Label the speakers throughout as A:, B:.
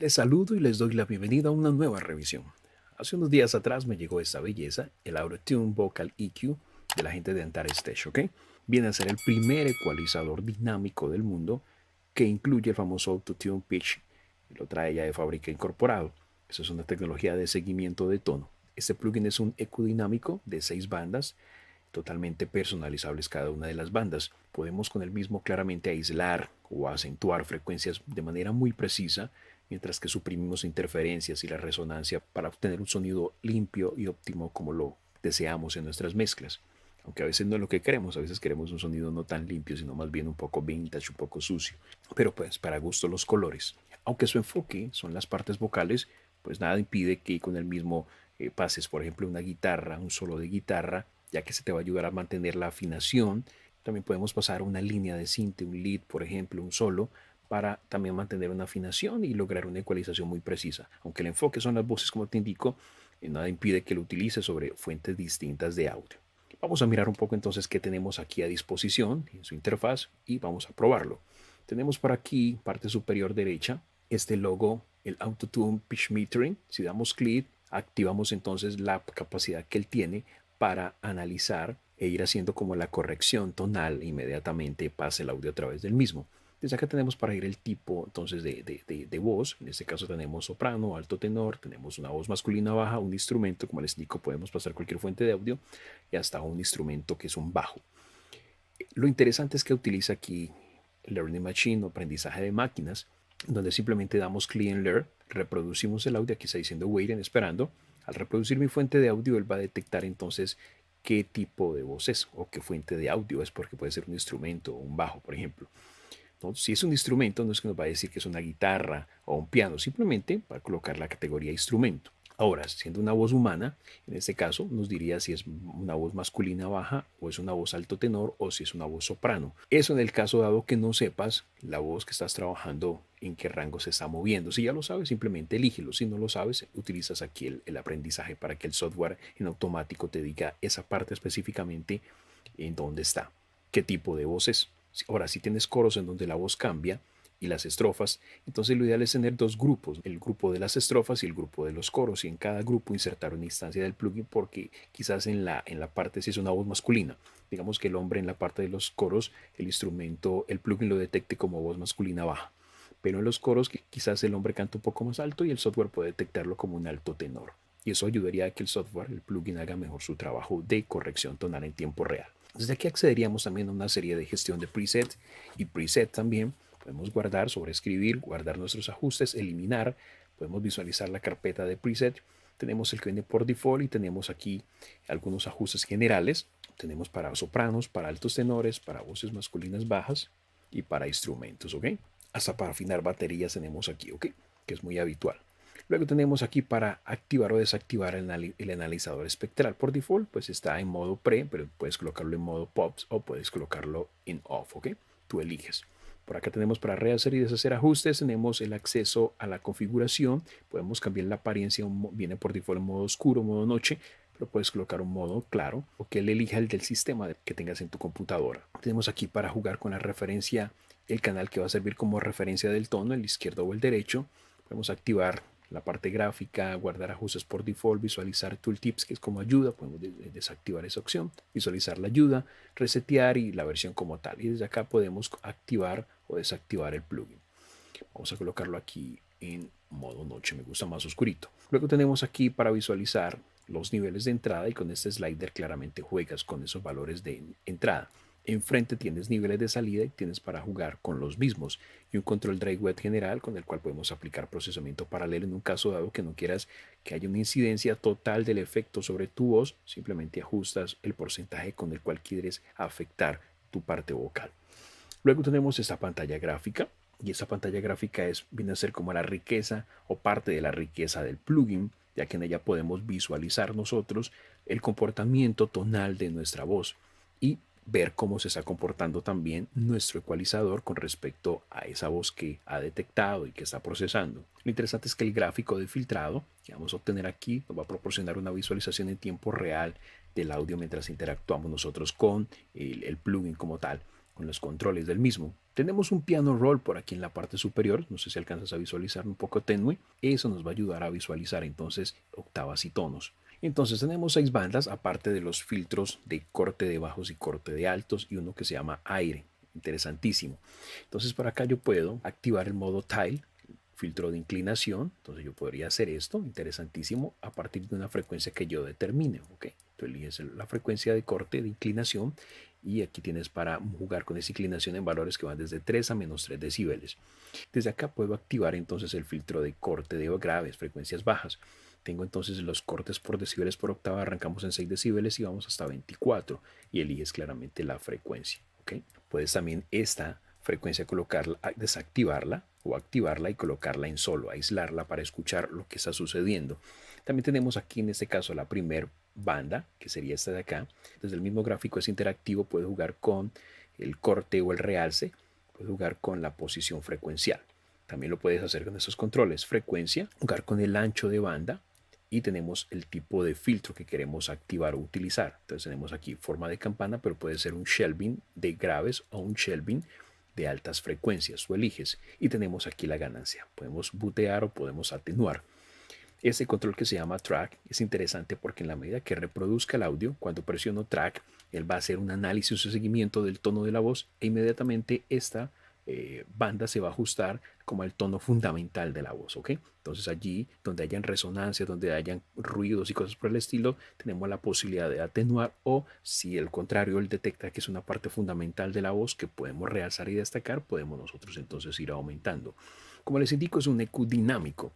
A: Les saludo y les doy la bienvenida a una nueva revisión. Hace unos días atrás me llegó esta belleza, el Auto-Tune Vocal EQ de la gente de Antares Stage, ¿ok? Viene a ser el primer ecualizador dinámico del mundo que incluye el famoso Auto-Tune Pitch y lo trae ya de fábrica incorporado. Eso es una tecnología de seguimiento de tono. Este plugin es un ecodinámico de 6 bandas totalmente personalizables cada una de las bandas. Podemos con el mismo claramente aislar o acentuar frecuencias de manera muy precisa, mientras que suprimimos interferencias y la resonancia para obtener un sonido limpio y óptimo como lo deseamos en nuestras mezclas. Aunque a veces no es lo que queremos, a veces queremos un sonido no tan limpio, sino más bien un poco vintage, un poco sucio. Pero pues para gusto los colores. Aunque su enfoque son las partes vocales, pues nada impide que con el mismo pases, por ejemplo, una guitarra, un solo de guitarra, ya que se te va a ayudar a mantener la afinación. También podemos pasar una línea de cinte, un lead, por ejemplo, un solo, para también mantener una afinación y lograr una ecualización muy precisa. Aunque el enfoque son las voces, como te indico, nada impide que lo utilices sobre fuentes distintas de audio. Vamos a mirar un poco entonces qué tenemos aquí a disposición en su interfaz y vamos a probarlo. Tenemos por aquí, parte superior derecha, este logo, el Auto-Tune Pitch Metering. Si damos clic, activamos entonces la capacidad que él tiene para analizar e ir haciendo como la corrección tonal e inmediatamente pase el audio a través del mismo. Desde acá tenemos para ir el tipo entonces de voz. En este caso tenemos soprano, alto tenor, tenemos una voz masculina baja, un instrumento, como les indico, podemos pasar cualquier fuente de audio y hasta un instrumento que es un bajo. Lo interesante es que utiliza aquí Learning Machine o aprendizaje de máquinas, donde simplemente damos clic en Learn, reproducimos el audio, aquí está diciendo waiting, esperando. Al reproducir mi fuente de audio, él va a detectar entonces qué tipo de voz es o qué fuente de audio es, porque puede ser un instrumento o un bajo, por ejemplo. Entonces, si es un instrumento, no es que nos va a decir que es una guitarra o un piano, simplemente va a colocar la categoría instrumento. Ahora, siendo una voz humana, en este caso nos diría si es una voz masculina baja o es una voz alto tenor o si es una voz soprano. Eso en el caso dado que no sepas la voz que estás trabajando en qué rango se está moviendo. Si ya lo sabes, simplemente elígelo. Si no lo sabes, utilizas aquí el aprendizaje para que el software en automático te diga esa parte específicamente en dónde está, qué tipo de voz es. Ahora, si tienes coros en donde la voz cambia y las estrofas, entonces lo ideal es tener dos grupos, el grupo de las estrofas y el grupo de los coros, y en cada grupo insertar una instancia del plugin, porque quizás en la parte si es una voz masculina, digamos que el hombre en la parte de los coros, el instrumento, el plugin lo detecte como voz masculina baja, pero en los coros quizás el hombre canta un poco más alto y el software puede detectarlo como un alto tenor. Y eso ayudaría a que el software, el plugin, haga mejor su trabajo de corrección tonal en tiempo real. Desde aquí accederíamos también a una serie de gestión de preset y preset también. Podemos guardar, sobreescribir, guardar nuestros ajustes, eliminar. Podemos visualizar la carpeta de preset. Tenemos el que viene por default y tenemos aquí algunos ajustes generales. Tenemos para sopranos, para altos tenores, para voces masculinas bajas y para instrumentos, ¿ok? Hasta para afinar baterías tenemos aquí, ¿ok? Que es muy habitual. Luego tenemos aquí para activar o desactivar el analizador espectral. Por default, pues está en modo pre, pero puedes colocarlo en modo pops o puedes colocarlo en off, ¿ok? Tú eliges. Por acá tenemos para rehacer y deshacer ajustes, tenemos el acceso a la configuración, podemos cambiar la apariencia, viene por default en modo oscuro, modo noche, pero puedes colocar un modo claro o que él elija el del sistema que tengas en tu computadora. Tenemos aquí para jugar con la referencia, el canal que va a servir como referencia del tono, el izquierdo o el derecho. Podemos activar la parte gráfica, guardar ajustes por default, visualizar tooltips, que es como ayuda, podemos desactivar esa opción, visualizar la ayuda, resetear y la versión como tal. Y desde acá podemos activar o desactivar el plugin. Vamos a colocarlo aquí en modo noche, me gusta más oscurito. Luego tenemos aquí para visualizar los niveles de entrada y con este slider claramente juegas con esos valores de entrada. Enfrente tienes niveles de salida y tienes para jugar con los mismos y un control dry wet general con el cual podemos aplicar procesamiento paralelo en un caso dado que no quieras que haya una incidencia total del efecto sobre tu voz, simplemente ajustas el porcentaje con el cual quieres afectar tu parte vocal. Luego tenemos esta pantalla gráfica y esa pantalla gráfica viene a ser como la riqueza o parte de la riqueza del plugin, ya que en ella podemos visualizar nosotros el comportamiento tonal de nuestra voz y ver cómo se está comportando también nuestro ecualizador con respecto a esa voz que ha detectado y que está procesando. Lo interesante es que el gráfico de filtrado que vamos a obtener aquí nos va a proporcionar una visualización en tiempo real del audio mientras interactuamos nosotros con el plugin como tal. con los controles del mismo. Tenemos un piano roll por aquí en la parte superior, no sé si alcanzas a visualizar un poco tenue, eso nos va a ayudar a visualizar entonces octavas y tonos. Entonces tenemos 6 bandas aparte de los filtros de corte de bajos y corte de altos y uno que se llama aire, interesantísimo. Entonces por acá yo puedo activar el modo tile, filtro de inclinación, entonces yo podría hacer esto, interesantísimo, a partir de una frecuencia que yo determine, ¿ok? Tú eliges la frecuencia de corte de inclinación y aquí tienes para jugar con esa inclinación en valores que van desde 3 a menos 3 decibeles. Desde acá puedo activar entonces el filtro de corte de graves, frecuencias bajas. Tengo entonces los cortes por decibeles por octava, arrancamos en 6 decibeles y vamos hasta 24 y eliges claramente la frecuencia, ¿ok? Puedes también esta frecuencia colocarla, desactivarla o activarla y colocarla en solo, aislarla para escuchar lo que está sucediendo. También tenemos aquí en este caso la primer banda, que sería esta de acá. Desde el mismo gráfico es interactivo, puedes jugar con el corte o el realce, puedes jugar con la posición frecuencial. También lo puedes hacer con esos controles, frecuencia, jugar con el ancho de banda y tenemos el tipo de filtro que queremos activar o utilizar. Entonces tenemos aquí forma de campana, pero puede ser un shelving de graves o un shelving de altas frecuencias, o eliges y tenemos aquí la ganancia. Podemos butear o podemos atenuar. Este control que se llama track es interesante porque en la medida que reproduzca el audio, cuando presiono track, él va a hacer un análisis o seguimiento del tono de la voz e inmediatamente esta banda se va a ajustar como el tono fundamental de la voz, ¿ok? Entonces allí donde hayan resonancias, donde hayan ruidos y cosas por el estilo, tenemos la posibilidad de atenuar o si al contrario él detecta que es una parte fundamental de la voz que podemos realzar y destacar, podemos nosotros entonces ir aumentando. Como les indico, es un EQ dinámico.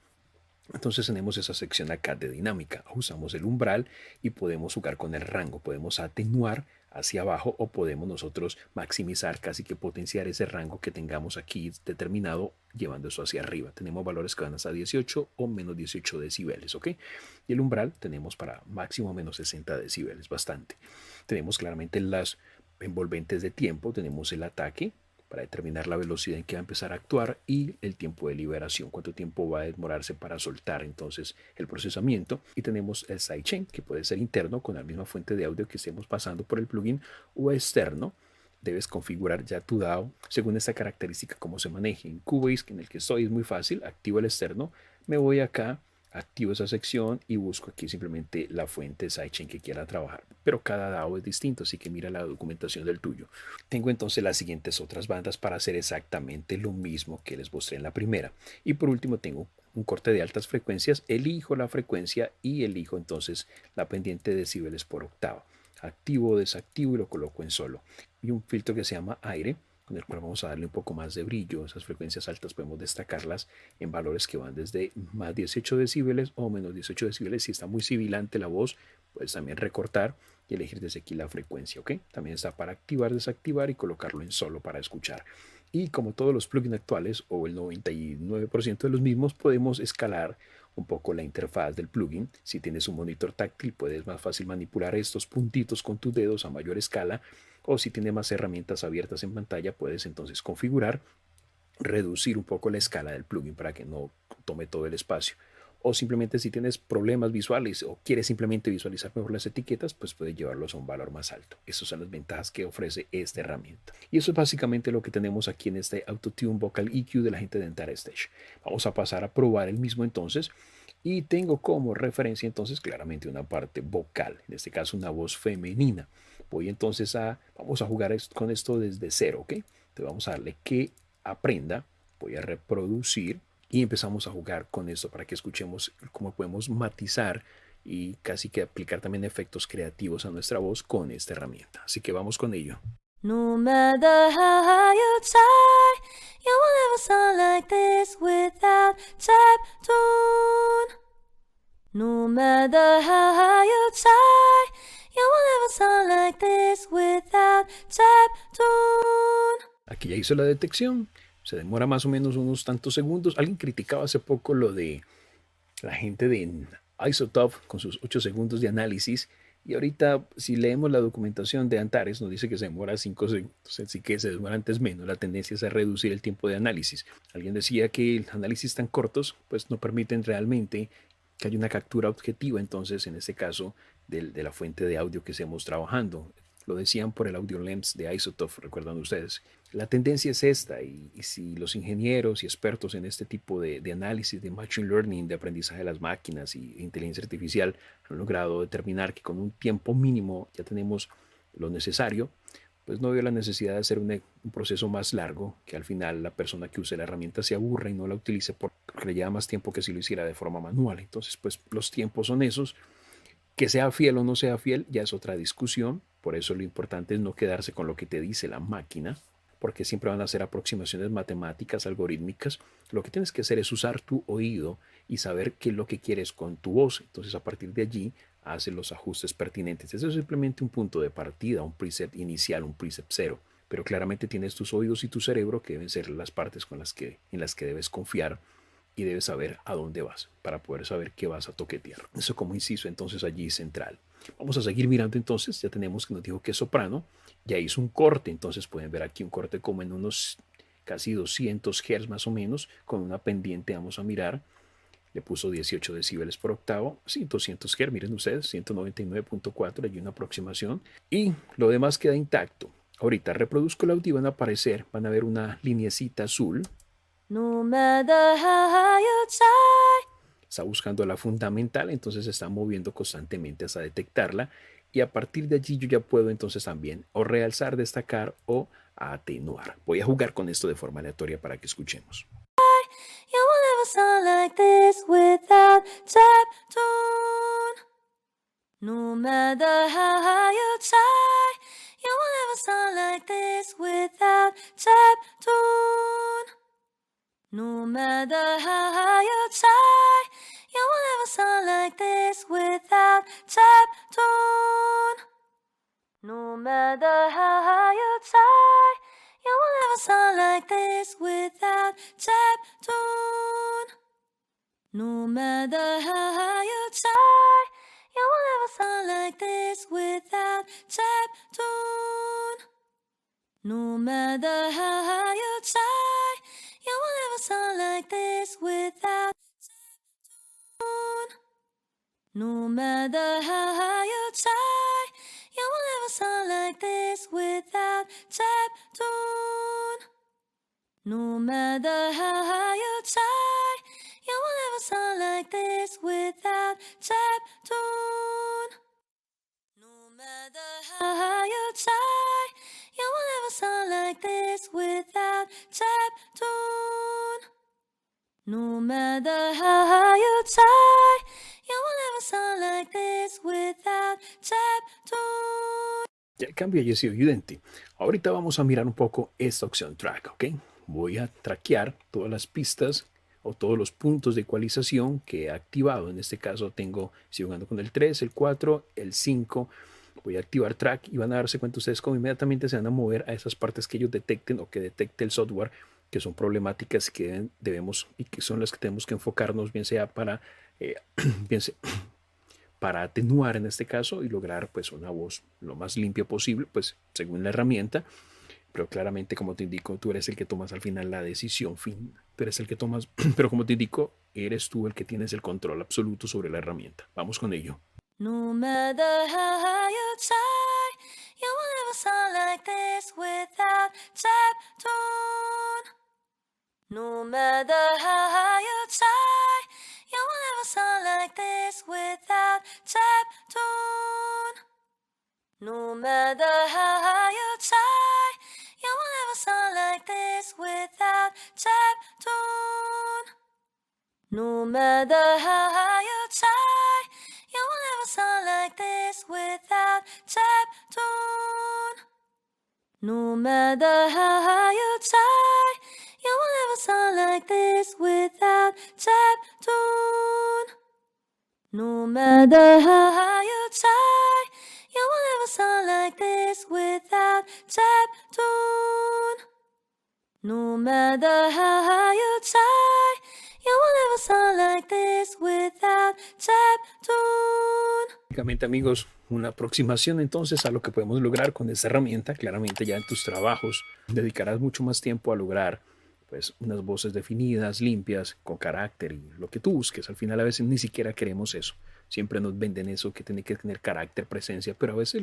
A: Entonces tenemos esa sección acá de dinámica. Usamos el umbral y podemos jugar con el rango. Podemos atenuar hacia abajo o podemos nosotros maximizar, casi que potenciar ese rango que tengamos aquí determinado, llevando eso hacia arriba. Tenemos valores que van hasta 18 o menos 18 decibeles, ¿ok? Y el umbral tenemos para máximo menos 60 decibeles, bastante. Tenemos claramente las envolventes de tiempo, tenemos el ataque, para determinar la velocidad en que va a empezar a actuar y el tiempo de liberación, cuánto tiempo va a demorarse para soltar entonces el procesamiento. Y tenemos el sidechain, que puede ser interno con la misma fuente de audio que estemos pasando por el plugin o externo. Debes configurar ya tu DAO según esta característica, cómo se maneje. En Cubase, en el que estoy, es muy fácil, activo el externo, me voy acá, activo esa sección y busco aquí simplemente la fuente sidechain que quiera trabajar. Pero cada DAO es distinto, así que mira la documentación del tuyo. Tengo entonces las siguientes otras bandas para hacer exactamente lo mismo que les mostré en la primera. Y por último tengo un corte de altas frecuencias, elijo la frecuencia y elijo entonces la pendiente de decibeles por octava. Activo o desactivo y lo coloco en solo. Y un filtro que se llama aire, con el cual vamos a darle un poco más de brillo. Esas frecuencias altas podemos destacarlas en valores que van desde más 18 decibeles o menos 18 decibeles. Si está muy sibilante la voz, puedes también recortar y elegir desde aquí la frecuencia, ¿ok? También está para activar, desactivar y colocarlo en solo para escuchar. Y como todos los plugins actuales o el 99% de los mismos, podemos escalar un poco la interfaz del plugin. Si tienes un monitor táctil, puedes más fácil manipular estos puntitos con tus dedos a mayor escala. O si tienes más herramientas abiertas en pantalla, puedes entonces configurar, reducir un poco la escala del plugin para que no tome todo el espacio. O simplemente si tienes problemas visuales o quieres simplemente visualizar mejor las etiquetas, pues puedes llevarlos a un valor más alto. Esas son las ventajas que ofrece esta herramienta. Y eso es básicamente lo que tenemos aquí en este Auto-Tune Vocal EQ de la gente de Entare Stage. Vamos a pasar a probar el mismo entonces. Y tengo como referencia entonces claramente una parte vocal, en este caso una voz femenina. Voy entonces vamos a jugar con esto desde cero, ¿ok? Entonces vamos a darle que aprenda, voy a reproducir y empezamos a jugar con esto para que escuchemos cómo podemos matizar y casi que aplicar también efectos creativos a nuestra voz con esta herramienta. Así que vamos con ello.
B: No matter how high you try, you will never sound like this without tap tune. No matter how high you try, you will never sound like this without tap tune.
A: Aquí ya hizo la detección. Se demora más o menos unos tantos segundos. Alguien criticaba hace poco lo de la gente de Isotope con sus 8 segundos de análisis. Y ahorita, si leemos la documentación de Antares, nos dice que se demora 5 segundos, así que se demora antes menos. La tendencia es a reducir el tiempo de análisis. Alguien decía que el análisis tan cortos, pues no permiten realmente que haya una captura objetiva, entonces, en este caso, de la fuente de audio que estemos trabajando. lo decían por el audio lens de Isotope, recuerdan ustedes. La tendencia es esta, y si los ingenieros y expertos en este tipo de análisis de Machine Learning, de aprendizaje de las máquinas y inteligencia artificial han logrado determinar que con un tiempo mínimo ya tenemos lo necesario, pues no veo la necesidad de hacer un proceso más largo, que al final la persona que use la herramienta se aburra y no la utilice porque le lleva más tiempo que si lo hiciera de forma manual. Entonces, pues los tiempos son esos. Que sea fiel o no sea fiel ya es otra discusión. Por eso lo importante es no quedarse con lo que te dice la máquina, porque siempre van a ser aproximaciones matemáticas, algorítmicas. Lo que tienes que hacer es usar tu oído y saber qué es lo que quieres con tu voz. Entonces, a partir de allí, haces los ajustes pertinentes. Eso es simplemente un punto de partida, un preset inicial, un preset cero. Pero claramente tienes tus oídos y tu cerebro, que deben ser las partes en las que debes confiar, y debes saber a dónde vas para poder saber qué vas a toquetear. Eso como inciso entonces allí central. Vamos a seguir mirando entonces. Ya tenemos que nos dijo que es soprano. Ya hizo un corte, entonces pueden ver aquí un corte como en unos casi 200 Hz más o menos, con una pendiente. Vamos a mirar. Le puso 18 decibeles por octavo. Sí, 200 Hz, miren ustedes, 199.4, hay una aproximación. Y lo demás queda intacto. Ahorita reproduzco el audio y van a aparecer, van a ver una lineecita azul.
B: No matter how you try.
A: Está buscando la fundamental, entonces se está moviendo constantemente hasta detectarla, y a partir de allí yo ya puedo entonces también o realzar, destacar o atenuar. Voy a jugar con esto de forma aleatoria para que escuchemos.
B: You will never sound like this without tap tune. No matter how you try, you will never sound like this without tap tune. No matter how you try, you will never sound like this without tap tune. No matter how you try, you will never sound like this without tap tune. No matter how you try, you will never sound like this without tap tune. No matter how you try, you will never sound like this without tap tune. No matter how you try, you will never sound like this without tap tune. No matter how you try, you will never sound like this without tap tune. No matter how you try, you will never sound like this without tap tune. No matter how you try, you will never sound like this without tap tune.
A: Ya el cambio haya sido evidente. Ahorita vamos a mirar un poco esta opción track, ¿ok? Voy a traquear todas las pistas o todos los puntos de ecualización que he activado. En este caso estoy jugando con el 3, el 4, el 5. Voy a activar track y van a darse cuenta ustedes cómo inmediatamente se van a mover a esas partes que ellos detecten o que detecte el software, que son problemáticas que debemos y que son las que tenemos que enfocarnos, bien sea para para atenuar en este caso y lograr pues una voz lo más limpia posible, pues según la herramienta. Pero claramente, como te indico, tú eres el que tomas al final la decisión fin. Tú eres el que tomas, pero como te indico, eres tú el que tienes el control absoluto sobre la herramienta. Vamos con ello.
B: No matter how you try, you will never sound like this without tap tune. No matter how you try, you will never sound like this without tap tune. No matter how you try, you will never sound like this without tap tune. No matter how you try, you will never sound like this without tap tune. No matter how you try, you will never sound like this without tap tune. No matter how you try, you will never sound like this without tap tune. No matter how you try, you will never sound like this without tap tune.
A: Básicamente, amigos, una aproximación entonces a lo que podemos lograr con esta herramienta. Claramente ya en tus trabajos dedicarás mucho más tiempo a lograr pues unas voces definidas, limpias, con carácter y lo que tú busques. Al final a veces ni siquiera queremos eso. Siempre nos venden eso que tiene que tener carácter, presencia, pero a veces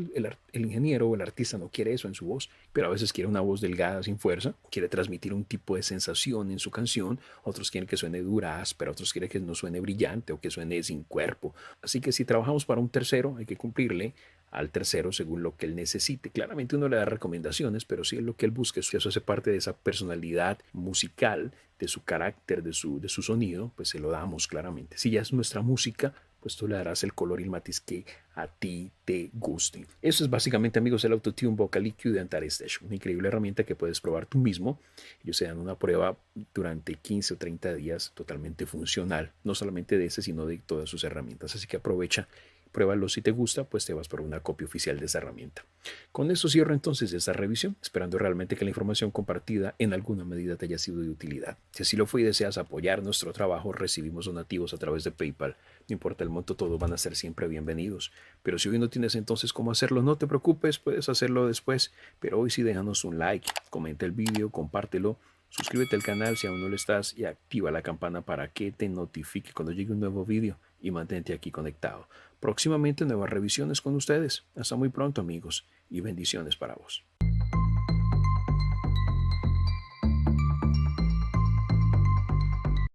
A: el ingeniero o el artista no quiere eso en su voz, pero a veces quiere una voz delgada, sin fuerza, quiere transmitir un tipo de sensación en su canción, otros quieren que suene dura, áspera, otros quieren que no suene brillante o que suene sin cuerpo. Así que si trabajamos para un tercero, hay que cumplirle al tercero según lo que él necesite. Claramente uno le da recomendaciones, pero si es lo que él busque, si eso hace parte de esa personalidad musical, de su carácter, de su sonido, pues se lo damos claramente. Si ya es nuestra música, pues tú le darás el color y el matiz que a ti te guste. Eso es básicamente, amigos, el Auto-Tune Vocal EQ de Antares Station. Una increíble herramienta que puedes probar tú mismo. Ellos se dan una prueba durante 15 o 30 días totalmente funcional, no solamente de ese, sino de todas sus herramientas. Así que aprovecha, pruébalo. Si te gusta, pues te vas por una copia oficial de esa herramienta. Con eso cierro entonces esta revisión, esperando realmente que la información compartida en alguna medida te haya sido de utilidad. Si así lo fue y deseas apoyar nuestro trabajo, recibimos donativos a través de PayPal. No importa el monto, todos van a ser siempre bienvenidos. Pero si hoy no tienes entonces cómo hacerlo, no te preocupes, puedes hacerlo después. Pero hoy sí déjanos un like, comenta el vídeo, compártelo. Suscríbete al canal si aún no lo estás y activa la campana para que te notifique cuando llegue un nuevo vídeo y mantente aquí conectado. Próximamente nuevas revisiones con ustedes. Hasta muy pronto, amigos, y bendiciones para vos.